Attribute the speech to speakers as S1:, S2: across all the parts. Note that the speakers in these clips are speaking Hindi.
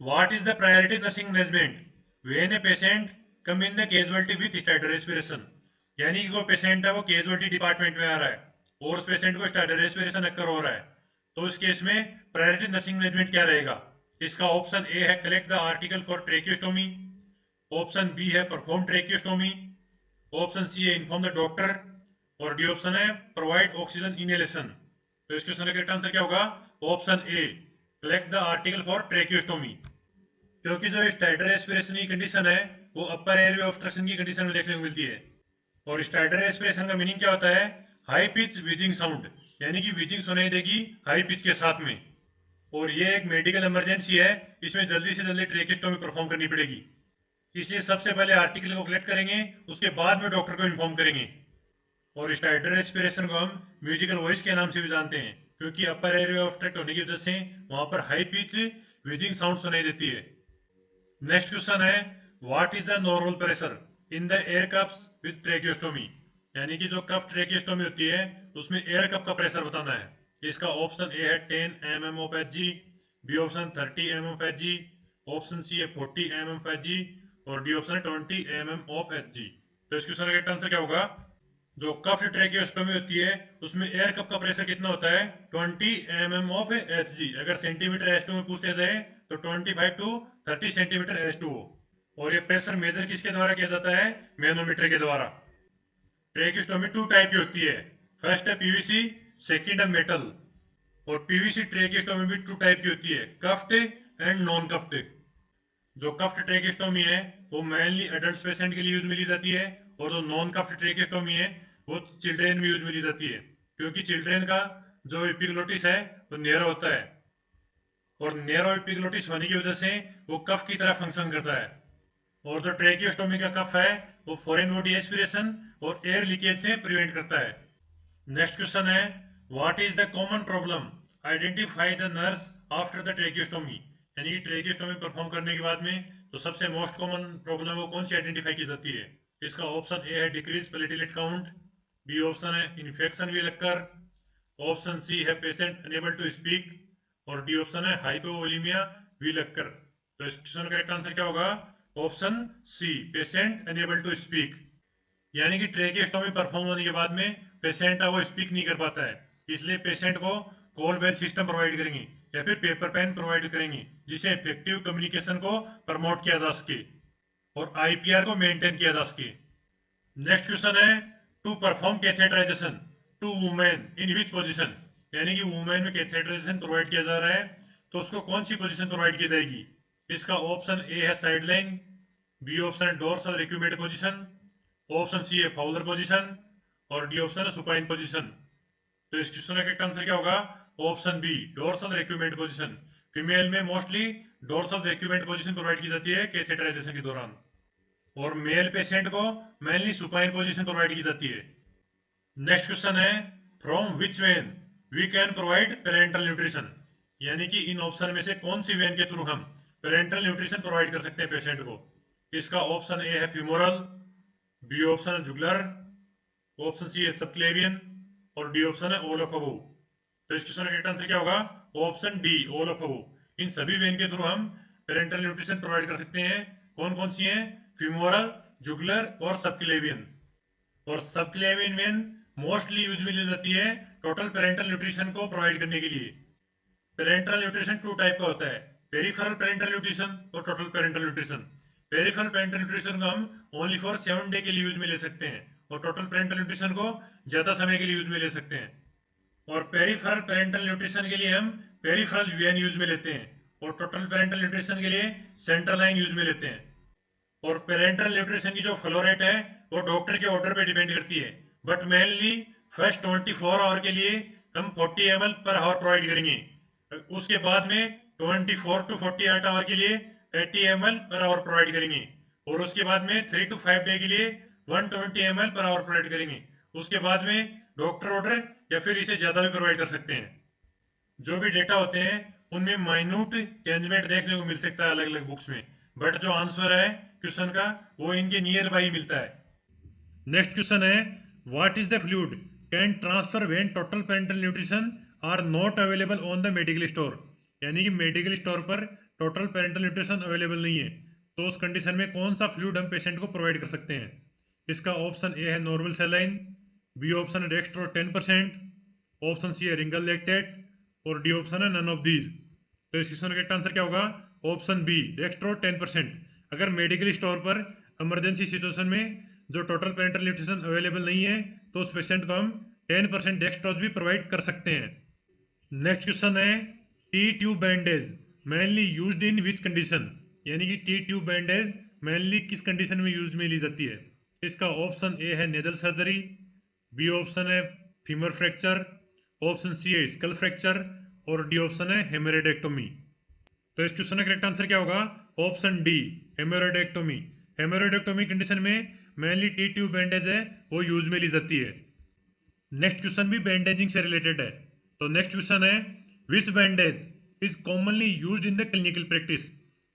S1: What is the priority nursing management when a patient come in the casualty with staggered respiration? यानी कि वो पेशेंट है वो कैजुअलिटी डिपार्टमेंट में आ रहा है और उस पेशेंट को स्टार्टर रेस्पिरेशन अक्कर हो रहा है, तो उस केस में प्रायोरिटी नर्सिंग मैनेजमेंट क्या रहेगा? इसका ऑप्शन ए है collect the article for tracheostomy, option B है परफॉर्म ट्रेकियोस्टोमी, ऑप्शन सी है इन्फॉर्म द डॉक्टर और डी ऑप्शन है प्रोवाइड ऑक्सीजन इनहेलेशन। तो इस क्वेश्चन का करेक्ट आंसर क्या होगा? Option A collect the article for tracheostomy. क्योंकि जो स्टार्टर रेस्पिरेशन की कंडीशन है वो अपर एयरवे ऑब्स्ट्रक्शन की कंडीशन में देखने को मिलती है, और स्टार्टर रेस्पिरेशन का मीनिंग क्या होता है? हाई पिच विजिंग साउंड, यानी कि विजिंग सुनाई देगी हाई पिच के साथ में, और ये एक मेडिकल इमरजेंसी है, इसमें जल्दी से जल्दी ट्रेकियोस्टोमी परफॉर्म करनी पड़ेगी। इसलिए सबसे पहले आर्टिकल को कलेक्ट करेंगे, उसके बाद में डॉक्टर को इन्फॉर्म करेंगे। और स्टार्टर रेस्पिरेशन को हम म्यूजिकल वॉइस के नाम से भी जानते हैं, क्योंकि अपर एयरवे ऑब्स्ट्रक्ट होने की वजह से वहां पर हाई पिच विजिंग साउंड सुनाई देती है। नेक्स्ट क्वेश्चन है what is the normal pressure in the air cups with tracheostomy, यानी कि जो कफ ट्रेकियोस्टोमी होती है उसमें एयर कप का प्रेशर बताना है। इसका ऑप्शन ए है 10 mm of Hg, B option 30 mm of Hg, option C है 40 mm ऑफ एचजी और डी ऑप्शन है 20 mm ऑफ एचजी। तो इस क्वेश्चन का करेक्ट आंसर क्या होगा? जो कफ ट्रेकियोस्टोमी होती है उसमें एयर कप का प्रेशर कितना होता है? 20 mm ऑफ एचजी। अगर सेंटीमीटर एच टू में पूछते जाए तो 25 टू 30 सेंटीमीटर एच टू हो। और ये प्रेशर मेजर किसके द्वारा किया जाता है? मैनोमीटर के द्वारा। ट्रेकियोस्टोमी टू टाइप की होती है, फर्स्ट है पीवीसी, सेकंड है मेटल। और पीवीसी ट्रेकियोस्टोमी भी टू टाइप की होती है, कफ्ड एंड नॉन कफ्ड। जो कफ्ड ट्रेकियोस्टोमी है वो मेनली अडल्ट पेशेंट के लिए यूज में ली जाती है, और जो नॉन कफ्ड ट्रेकियोस्टोमी है वो चिल्ड्रेन में यूज में ली जाती है, क्योंकि चिल्ड्रेन का जो एपिग्लोटिस है वो नैरो होता है, और नैरो एपिग्लोटिस होने की वजह से वो कफ की तरह फंक्शन करता है। और जो ट्रेकियोस्टोमी का कफ है वो फॉरेन बॉडी एस्पिरेशन और एयर लीकेज से प्रिवेंट करता है। नेक्स्ट क्वेश्चन है what is the common problem identify the nurse after the tracheostomy, यानी कि ट्रेकियोस्टोमी परफॉर्म करने के बाद में तो सबसे मोस्ट कॉमन प्रॉब्लम वो कौन सी आइडेंटिफाई की जाती है? इसका ऑप्शन ए है decrease platelet count, B option है इन्फेक्शन भी लगकर, ऑप्शन सी है पेशेंट अनेबल टू स्पीक और डी ऑप्शन है हाइपोवोलीमिया भी लगकर। तो इस क्वेश्चन का करेक्ट आंसर क्या होगा? Option C patient unable to speak, यानी कि ट्रेकियोस्टोमी परफॉर्म होने के बाद में पेशेंट है वो स्पीक नहीं कर पाता है, इसलिए पेशेंट को कॉल बेल सिस्टम प्रोवाइड करेंगे या फिर पेपर पेन प्रोवाइड करेंगे, जिससे इफेक्टिव कम्युनिकेशन को प्रमोट किया जा सके और आईपीआर को मेंटेन किया जा सके। नेक्स्ट क्वेश्चन है to perform catheterization to women in which position, यानी कि वुमेन में कैथेटराइजेशन प्रोवाइड किया जा रहा है तो उसको कौन सी पोजीशन प्रोवाइड की जाएगी? इसका ऑप्शन ए है साइडलाइन, बी ऑप्शन है dorsal recumbent position, option C है फाउलर पोजीशन और डी ऑप्शन है सुपाइन पोजीशन। तो इस क्वेश्चन का करेक्ट आंसर क्या होगा? Option B dorsal recumbent position. Female में mostly dorsal recumbent position provide की जाती है कैथेटराइजेशन के दौरान, और मेल पेशेंट को मेनली सुपाइन पोजीशन प्रोवाइड की जाती है। नेक्स्ट क्वेश्चन है from which vein we can provide parental nutrition, यानी कि इन ऑप्शन में से कौन सी वेन के थ्रू हम पेरेंटल न्यूट्रिशन प्रोवाइड कर सकते हैं पेशेंट को? इसका ऑप्शन ए है फ्यूमोरल, बी ऑप्शन है जुगलर, ऑप्शन सी है सबक्लेवियन और डी ऑप्शन है ऑल ऑफ अबोव। तो इस क्वेश्चन का करेक्ट आंसर क्या होगा? Option D all of above. इन सभी वेन के थ्रू हम पेरेंटल न्यूट्रिशन प्रोवाइड कर सकते हैं। कौन कौन सी हैं? फ्यूमोरल, जुगलर और सबक्लेवियन। और सबक्लेवियन वेन मोस्टली यूज में ली जाती है टोटल पेरेंटल न्यूट्रिशन को प्रोवाइड करने के लिए। पेरेंटल न्यूट्रिशन टू टाइप का होता है, पेरिफेरल पेरेंटल न्यूट्रिशन और total parenteral nutrition. Peripheral parental nutrition को हम ओनली फॉर 7 डे के लिए यूज में ले सकते हैं, और टोटल पेरेंटल न्यूट्रिशन को ज्यादा समय के लिए यूज में ले सकते हैं। और पेरिफेरल पेरेंटल न्यूट्रिशन के लिए हम पेरिफेरल वीएन यूज में लेते हैं, और टोटल पेरेंटल न्यूट्रिशन के लिए सेंट्रल लाइन यूज में लेते हैं। और पेरेंटल न्यूट्रिशन की जो फ्लो रेट है वो डॉक्टर के ऑर्डर पे डिपेंड करती है, बट मेनली फर्स्ट 24 आवर के लिए हम 40 ml पर आवर प्रोवाइड करेंगे, उसके बाद में 24 टू 48 आवर के लिए 80 ml पर आवर प्रोवाइड करेंगे, और उसके बाद में 3 टू 5 डे के लिए 120 ml पर आवर प्रोवाइड करेंगे। उसके बाद में डॉक्टर ऑर्डर या फिर इसे ज्यादा भी प्रोवाइड कर सकते हैं। जो भी डेटा होते हैं उनमें माइन्यूट चेंजमेंट देखने को मिल सकता है अलग अलग बुक्स में, बट जो आंसर है क्वेश्चन का वो इनके नियर बाई मिलता है। नेक्स्ट क्वेश्चन है what is the fluid can transfer when total parenteral nutrition are not available on the medical store, यानी कि मेडिकल स्टोर पर टोटल पेरेंटल न्यूट्रिशन अवेलेबल नहीं है, तो उस कंडीशन में कौन सा फ्लूइड हम पेशेंट को प्रोवाइड कर सकते हैं? इसका ऑप्शन ए है नॉर्मल सैलाइन, बी ऑप्शन है डेक्स्ट्रो 10%, ऑप्शन सी है रिंगल लैक्टेट और डी ऑप्शन है नन ऑफ दीज। तो इस क्वेश्चन का करेक्ट आंसर क्या होगा? Option B dextro 10%। अगर मेडिकल स्टोर पर इमरजेंसी सिचुएशन में जो टोटल पेरेंटल न्यूट्रिशन अवेलेबल नहीं है तो उस पेशेंट को हम 10% डेक्स्ट्रोज भी प्रोवाइड कर सकते हैं। नेक्स्ट क्वेश्चन है T tube bandage mainly used in which condition, यानी कि टी ट्यूब बैंडेज मेनली किस कंडीशन में यूज में ली जाती है? इसका ऑप्शन ए है नेजल सर्जरी, बी ऑप्शन है फीमर फ्रैक्चर, ऑप्शन सी है स्कल फ्रैक्चर और डी ऑप्शन है हेमोरेडेक्टोमी। तो इस क्वेश्चन का करेक्ट आंसर क्या होगा? Option D haemorrhoidectomy. Haemorrhoidectomy condition में मेनली टी ट्यूब बैंडेज है वो यूज में ली जाती है। नेक्स्ट क्वेश्चन भी बैंडेजिंग से रिलेटेड है। तो नेक्स्ट क्वेश्चन है which bandage is commonly used in the clinical practice,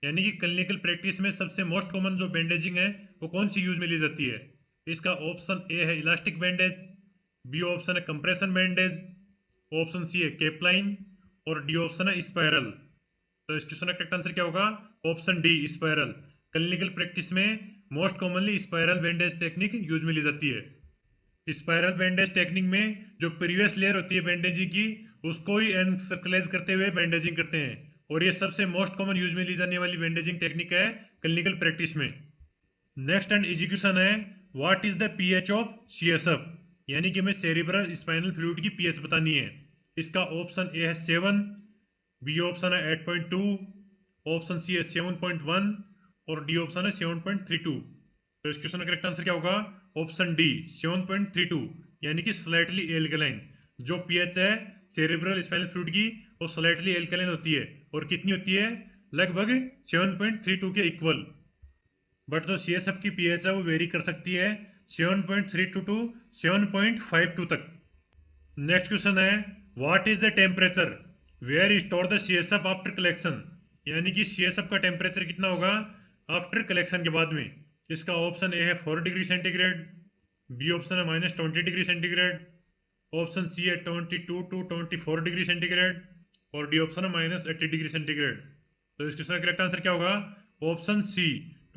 S1: यानी कि क्लिनिकल प्रैक्टिस में सबसे मोस्ट कॉमन जो बैंडेजिंग है वो कौन सी यूज में ली जाती है? इसका ऑप्शन ए है इलास्टिक बैंडेज, बी ऑप्शन है कंप्रेशन बैंडेज, ऑप्शन सी है केपलाइन और डी ऑप्शन है स्पाइरल। तो इस क्वेश्चन का करेक्ट आंसर क्या होगा? Option D spiral. Clinical practice में most commonly spiral bandage technique use में ली जाती है। स्पाइरल बैंडेज टेक्निक में जो प्रीवियस लेयर होती है बैंडेजिंग की उसको ही एनसर्कलाइज करते हुए बैंडेजिंग करते हैं, और ये सबसे मोस्ट कॉमन यूज में ली जाने वाली बैंडेजिंग टेक्निक है क्लिनिकल प्रैक्टिस में। नेक्स्ट एंड इजी क्वेश्चन है what is the pH of CSF, यानी कि हमें सेरिब्रल स्पाइनल फ्लूइड की पीएच बतानी है। इसका ऑप्शन ए है 7, बी ऑप्शन है 8.2, ऑप्शन सी है 7.1 और डी ऑप्शन है 7.32। तो इस क्वेश्चन का करेक्ट आंसर क्या होगा? ऑप्शन डी 7.32, यानी कि स्लाइटली एल्कलाइन। जो पीएच है सेरिब्रल स्पाइनल फ्लूइड की वो स्लाइटली एल्कलाइन होती है, और कितनी होती है? लगभग 7.32 के इक्वल। बट जो सीएसएफ की पीएच है वो वेरी कर सकती है 7.32 टू 7.52 तक। नेक्स्ट क्वेश्चन है what is the temperature where store the CSF after collection, यानी कि सीएसएफ का टेम्परेचर कितना होगा आफ्टर कलेक्शन के बाद में? इसका ऑप्शन ए है 4 डिग्री सेंटीग्रेड, बी ऑप्शन है -20 डिग्री सेंटीग्रेड, ऑप्शन सी है 22 टू 24 डिग्री सेंटीग्रेड और डी ऑप्शन है -80 डिग्री सेंटीग्रेड। तो इस क्वेश्चन का करेक्ट आंसर क्या होगा? Option C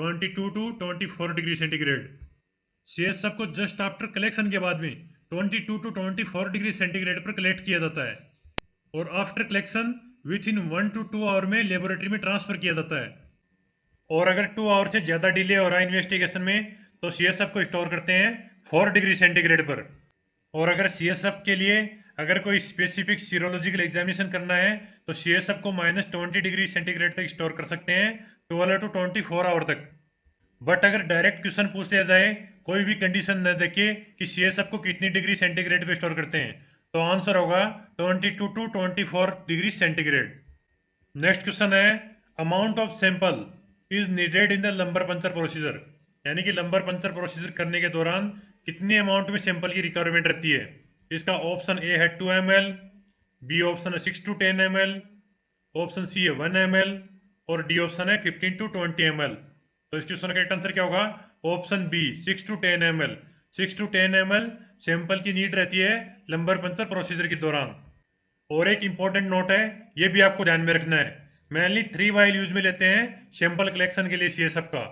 S1: 22 to 24 degree centigrade. CSF को जस्ट आफ्टर कलेक्शन के बाद में 22 टू 24 डिग्री सेंटीग्रेड पर कलेक्ट किया जाता है, और after collection within 1 to 2 hour में लेबोरेटरी में ट्रांसफर किया जाता है। और अगर 2 आवर से ज्यादा डिले हो रहा है इन्वेस्टिगेशन में तो सीएसएफ को स्टोर करते हैं 4 डिग्री सेंटीग्रेड पर। और अगर सीएसएफ के लिए अगर कोई स्पेसिफिक सीरोलॉजिकल एग्जामिनेशन करना है तो सीएसएफ को -20 डिग्री सेंटीग्रेड तक स्टोर कर सकते हैं 12 टू 24 आवर तक। बट अगर डायरेक्ट क्वेश्चन पूछ लिया जाए कोई भी कंडीशन न देके कि सीएसएफ को कितनी डिग्री सेंटीग्रेड पे स्टोर करते हैं, तो आंसर होगा 22 to 24 degree centigrade. Next question है amount of sample is needed in the lumbar puncture procedure, यानी कि लंबर पंचर प्रोसीजर करने के दौरान कितने अमाउंट में सैंपल की रिक्वायरमेंट रहती है? इसका ऑप्शन ए है 2 ml, बी ऑप्शन है 6 टू 10 ml, ऑप्शन सी है 1 ml और डी ऑप्शन है 15 टू 20 ml। तो इस क्वेश्चन का करेक्ट आंसर क्या होगा? Option B 6 to 10 ml। 6 to 10 ml sample की नीड रहती है लंबर पंचर प्रोसीजर के दौरान। और एक इंपॉर्टेंट नोट है, ये भी आपको ध्यान में रखना है, मेनली 3 वाइल यूज में लेते हैं सैंपल कलेक्शन के लिए सीएसएफ का।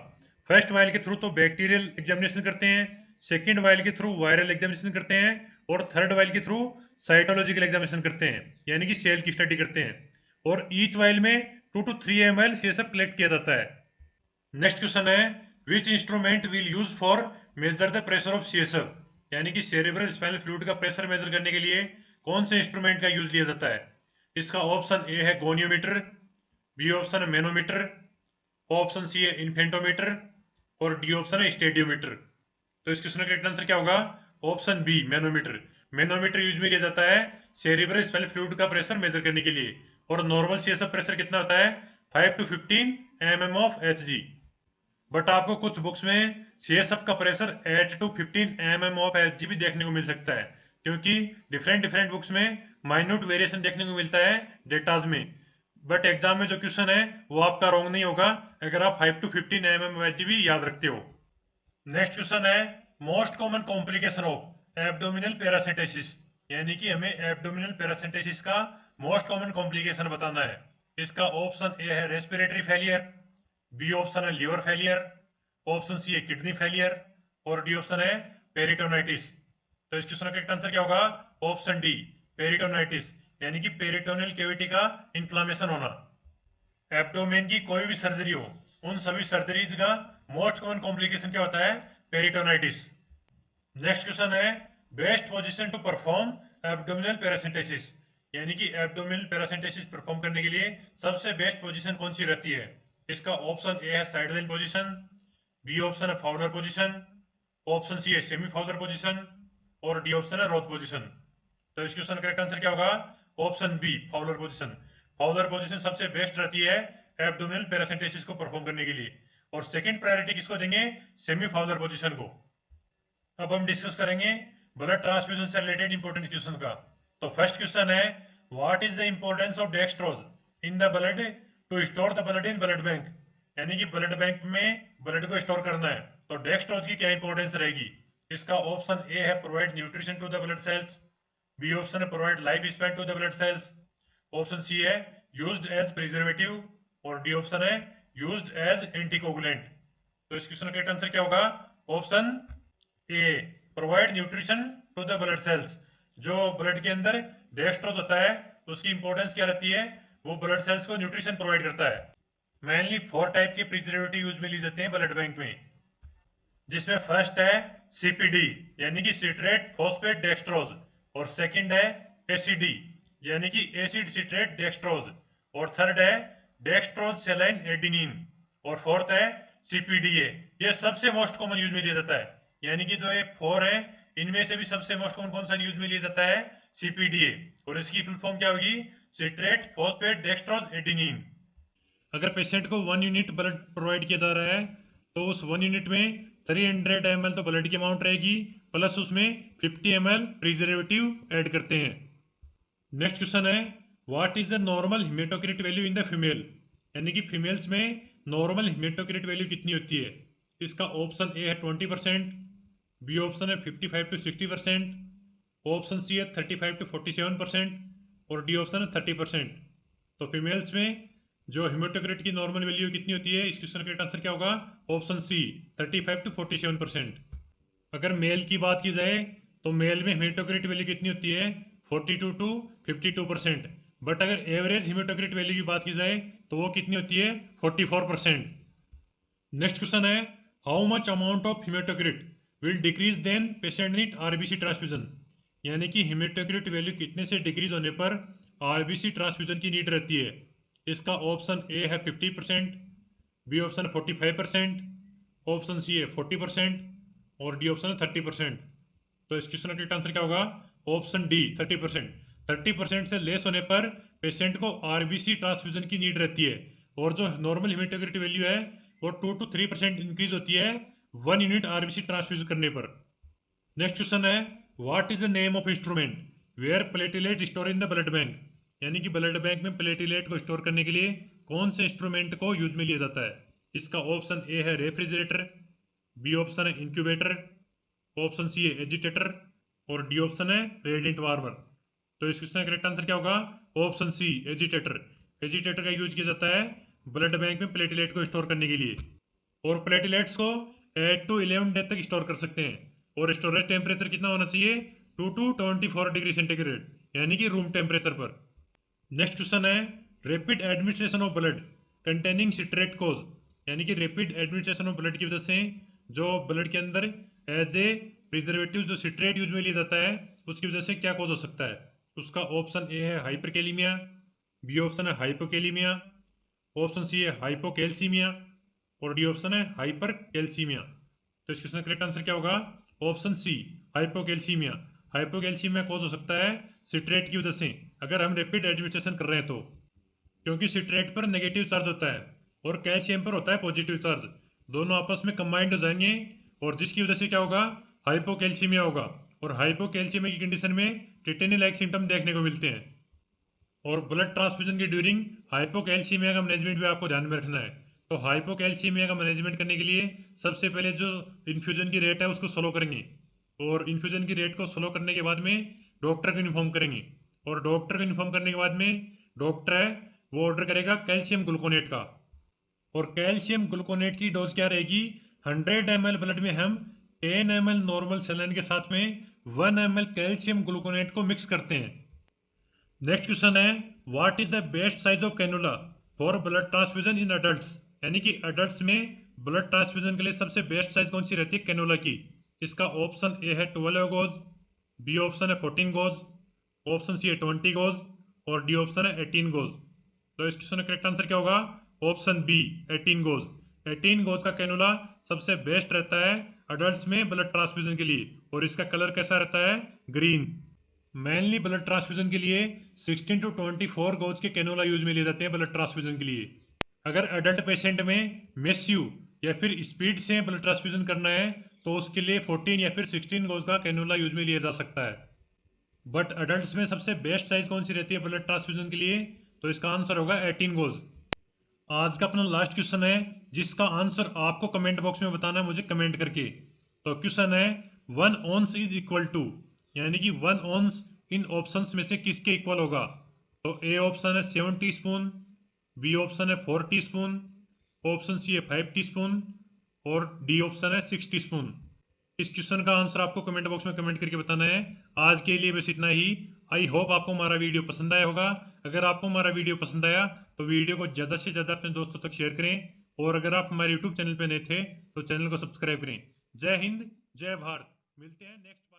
S1: फर्स्ट वाइल के थ्रू तो बैक्टीरियल एग्जामिनेशन करते हैं, सेकेंड वाइल के थ्रू वायरल एग्जामिनेशन करते हैं और थर्ड वाइल के थ्रू साइटोलॉजिकल एग्जामिनेशन करते हैं, यानी कि सेल की स्टडी करते हैं। और ईच वाइल में 2 टू 3 ml सीएसएफ कलेक्ट किया जाता है। नेक्स्ट क्वेश्चन है which instrument will use for measure the pressure of CSF, यानी कि सेरेब्रल स्पाइनल फ्लूइड का प्रेशर मेजर करने के लिए कौन से इंस्ट्रूमेंट का यूज लिया जाता है? इसका ऑप्शन ए है गोनियोमीटर, बी ऑप्शन है मैनोमीटर, ऑप्शन सी है इन्फेंटोमीटर और डी ऑप्शन है स्टेडियोमीटर। तो इस क्वेश्चन का करेक्ट आंसर क्या होगा? Option B manometer. Manometer use में लिया जाता है सेरेब्रल स्पाइनल फ्लूइड का प्रेशर मेजर करने के लिए, और नॉर्मल सीएसएफ प्रेशर कितना होता है? 5 to 15 mm of Hg। But आपको कुछ बुक्स में सीएसएफ का pressure 8 to 15 mm of Hg भी देखने को मिल सकता है, क्योंकि डिफरेंट बुक्स में माइन्यूट वेरिएशन देखने को मिलता है डेटाज में। बट एग्जाम में जो क्वेश्चन है वो आपका रॉन्ग नहीं होगा अगर आप 5 टू 15 mm Hg भी याद रखते हो। नेक्स्ट क्वेश्चन है most common complication of abdominal paracentesis, यानी कि हमें एब्डोमिनल पैरासिटाइसिस का मोस्ट कॉमन कॉम्प्लिकेशन बताना है। इसका ऑप्शन ए है रेस्पिरेटरी फेलियर, बी ऑप्शन है लीवर फेलियर, ऑप्शन सी है किडनी फेलियर और डी ऑप्शन है पेरिटोनाइटिस। तो इस क्वेश्चन का करेक्ट आंसर क्या होगा? ऑप्शन डी, पेरिटोनाइटिस, यानी कि पेरिटोनियल कैविटी का इन्फ्लामेशन होना। एब्डोमेन की कोई भी सर्जरी हो, उन सभी सर्जरीज का मोस्ट कॉमन कॉम्प्लिकेशन क्या होता है? पेरिटोनाइटिस। नेक्स्ट क्वेश्चन है best position to perform abdominal paracentesis, यानी कि एब्डोमिनल पैरासिम्पथेसिस परफॉर्म करने के लिए सबसे बेस्ट पोजीशन कौन सी रहती है? इसका ऑप्शन ए है साइडलाइन पोजीशन, बी ऑप्शन है फाउलर पोजीशन, ऑप्शन सी है सेमी फाउलर पोजीशन और डी ऑप्शन है रोथ पोजीशन। तो इस क्वेश्चन का करेक्ट आंसर क्या होगा? Option B, Fowler position. Fowler position सबसे बेस्ट रहती है एब्डोमिनल पैरासिम्पथेसिस को परफॉर्म करने के लिए। और सेकंड प्रायोरिटी किसको देंगे? सेमी फाउलर पोजीशन को। अब हम डिस्कस करेंगे ब्लड ट्रांसफ्यूजन से रिलेटेड इंपॉर्टेंट क्वेश्चन का। तो फर्स्ट क्वेश्चन है what is the importance of dextrose in the blood to store the blood in blood bank, यानी कि ब्लड बैंक में ब्लड को स्टोर करना है तो डेक्सट्रोज की क्या इंपॉर्टेंस रहेगी? इसका ऑप्शन ए है provide nutrition to the blood cells, B option है provide life span to the blood cells, option C है यूज्ड एज प्रिजर्वेटिव और डी ऑप्शन है यूज्ड एज एंटीकोगुलेंट। तो इस क्वेश्चन का करेक्ट आंसर क्या होगा? Option A, provide nutrition to the blood cells. जो ब्लड के अंदर डेक्सट्रोज होता है तो उसकी इंपॉर्टेंस क्या रहती है? वो ब्लड सेल्स को न्यूट्रिशन प्रोवाइड करता है। मेनली 4 टाइप के प्रिजर्वेटिव यूज में लिए जाते हैं ब्लड बैंक में, जिसमें फर्स्ट है सीपीडी यानी कि सिट्रेट फॉस्फेट डेक्सट्रोज, और सेकंड है एसीडी यानी कि एसिड सिट्रेट डेक्सट्रोज, और थर्ड है डेक्सट्रोज सेलाइन एडिनिन, और फोर्थ है सीपीडीए। ये सबसे मोस्ट कॉमन यूज में लिया जाता है, यानी कि जो ये 4 है इनमें से भी सबसे मोस्ट कॉमन कौन सा यूज में लिया जाता है? सीपीडीए, और इसकी फुल फॉर्म क्या होगी? Citrate phosphate dextrose adenine. अगर पेशेंट को 1 यूनिट ब्लड प्रोवाइड किया जा रहा है तो उस 1 यूनिट में 300 ml तो ब्लड की अमाउंट रहेगी, प्लस उसमें 50 ml प्रिजर्वेटिव ऐड करते हैं। नेक्स्ट क्वेश्चन है what is the normal haematocrit value in the female, यानी कि फीमेल्स में नॉर्मल हिमेटोक्रिट वैल्यू कितनी होती है? इसका ऑप्शन ए है 20%, बी ऑप्शन है 55 to 60%, ऑप्शन सी है 35 to 47% और डी ऑप्शन है 30%। तो फीमेल्स में जो हिमेटोक्रिट की नॉर्मल वैल्यू कितनी होती है? इस क्वेश्चन का करेक्ट आंसर क्या होगा? Option C, 35 to 47%। अगर मेल की बात की जाए तो मेल में हिमेटोक्रिट वैल्यू कितनी होती है? 42 to 52%। बट अगर एवरेज हिमेटोक्रिट वैल्यू की बात की जाए तो वो कितनी होती है? 44%। नेक्स्ट क्वेश्चन है how much amount of haematocrit will decrease then patient need RBC transfusion, यानी कि हिमेटोक्रिट वैल्यू कितने से डिक्रीज होने पर आरबीसी ट्रांसफ्यूजन की नीड रहती है? इसका ऑप्शन ए है 50%, बी ऑप्शन 45%, ऑप्शन सी है 40% और डी ऑप्शन है 30%। तो इस क्वेश्चन का करेक्ट आंसर क्या होगा? Option D, 30%। 30% से लेस होने पर पेशेंट को आरबीसी ट्रांसफ्यूजन की नीड रहती है, और जो नॉर्मल हिमेटोक्रिट वैल्यू है वो 2 to 3% इंक्रीज होती है 1 यूनिट आरबीसी ट्रांसफ्यूज करने पर। नेक्स्ट क्वेश्चन है what is the name of instrument where platelet store in the blood bank, यानी कि ब्लड बैंक में प्लेटिलेट को स्टोर करने के लिए कौन से इंस्ट्रूमेंट को यूज में लिया जाता है? इसका ऑप्शन ए है रेफ्रिजरेटर, बी ऑप्शन है इंक्यूबेटर, ऑप्शन सी है एजिटेटर और डी ऑप्शन है रेडिएंट वार्मर। तो इस क्वेश्चन का करेक्ट आंसर क्या होगा? Option C, agitator. एजिटेटर का यूज किया जाता है ब्लड बैंक में प्लेटिलेट को स्टोर करने के लिए, और प्लेटिलेट्स को 8 to 11 डेज तक स्टोर कर सकते हैं, और स्टोरेज टेम्परेचर कितना होना चाहिए? 2 to 24 डिग्री सेंटीग्रेड, यानी कि रूम टेम्परेचर पर। नेक्स्ट क्वेश्चन है rapid administration of blood containing citrate cause, यानी कि रैपिड एडमिनिस्ट्रेशन ऑफ ब्लड की वजह से जो ब्लड के अंदर एज ए प्रिजर्वेटिव जो सिट्रेट यूज में लिया जाता है उसकी वजह से क्या कोज हो सकता है? उसका ऑप्शन ए है हाइपरकैलेमिया, बी ऑप्शन है हाइपोकैलेमिया, ऑप्शन सी है हाइपोकैल्सीमिया और डी ऑप्शन है हाइपरकैल्सीमिया। तो इस क्वेश्चन का करेक्ट आंसर क्या होगा? Option C, hypocalcaemia. Hypocalcaemia cause हो सकता है सिट्रेट की वजह से, अगर हम रैपिड एडमिनिस्ट्रेशन कर रहे हैं तो, क्योंकि सिट्रेट पर नेगेटिव चार्ज होता है और कैल्शियम पर होता है पॉजिटिव चार्ज, दोनों आपस में कंबाइंड हो जाएंगे और जिसकी वजह से क्या होगा? हाइपोकैल्सीमिया होगा, और हाइपोकैल्सीमिया की कंडीशन में टिटेनी लाइक सिम्टम देखने को मिलते हैं। और ब्लड ट्रांसफ्यूजन के ड्यूरिंग हाइपोकैल्सीमिया का मैनेजमेंट भी आपको ध्यान में रखना है। तो हाइपोकैल्सीमिया का मैनेजमेंट करने के लिए सबसे पहले जो इन्फ्यूजन की रेट है उसको स्लो करेंगे, और इन्फ्यूजन की रेट को स्लो करने के बाद में डॉक्टर को इन्फॉर्म करेंगे, और डॉक्टर को इन्फॉर्म करने के बाद में डॉक्टर है वो ऑर्डर करेगा कैल्शियम ग्लूकोनेट का, और कैल्शियम ग्लूकोनेट की डोज क्या रहेगी, 100 ml ब्लड में हम 10 ml नॉर्मल सलाइन के साथ में 1 ml कैल्शियम ग्लूकोनेट को मिक्स करते हैं। नेक्स्ट क्वेश्चन है, what is the best size of cannula for blood transfusion in adults, यानी कि अडल्ट्स में ब्लड ट्रांसफ्यूजन के लिए सबसे बेस्ट साइज कौन सी रहती है कैनुला की। इसका ऑप्शन ए है 12 गोज, बी ऑप्शन है 14 गोज, ऑप्शन सी है 20 गोज, और डी ऑप्शन है 18 गोज। तो इस क्वेश्चन का करेक्ट आंसर क्या होगा, ऑप्शन बी 18 गोज। 18 गोज का कैनुला सबसे बेस्ट रहता है अडल्ट्स में ब्लड ट्रांसफ्यूजन के लिए, और इसका कलर कैसा रहता है, ग्रीन। मेनली ब्लड ट्रांसफ्यूजन के लिए 16 टू 24 गोज के कैनुला यूज में लिए जाते हैं ब्लड ट्रांसफ्यूजन के लिए। अगर अडल्ट पेशेंट में मेस्यू या फिर स्पीड से ब्लड ट्रांसफ्यूजन करना है तो उसके लिए 14 या फिर 16 गोज का कैनुला यूज में लिया जा सकता है। बट अडल्ट्स में सबसे बेस्ट साइज कौन सी रहती है ब्लड ट्रांसफ्यूजन के लिए, तो इसका आंसर होगा 18 गोज। आज का अपना लास्ट क्वेश्चन है, जिसका आंसर आपको कमेंट बॉक्स में बताना है मुझे कमेंट करके। तो क्वेश्चन है, 1 ounce इज इक्वल टू, यानी कि 1 ounce इन ऑप्शंस में से किसके इक्वल होगा। तो ए ऑप्शन है 7 टीस्पून, बी ऑप्शन है 4 टीस्पून, ऑप्शन सी है 5 टीस्पून, और डी ऑप्शन है 6 टीस्पून। इस क्वेश्चन का आंसर आपको कमेंट बॉक्स में कमेंट करके बताना है। आज के लिए बस इतना ही। आई होप आपको हमारा वीडियो पसंद आया होगा। अगर आपको हमारा वीडियो पसंद आया तो वीडियो को ज़्यादा से ज़्यादा अपने दोस्तों तक शेयर करें, और अगर आप हमारे यूट्यूब चैनल पर नए थे तो चैनल को सब्सक्राइब करें। जय हिंद, जय भारत। मिलते हैं नेक्स्ट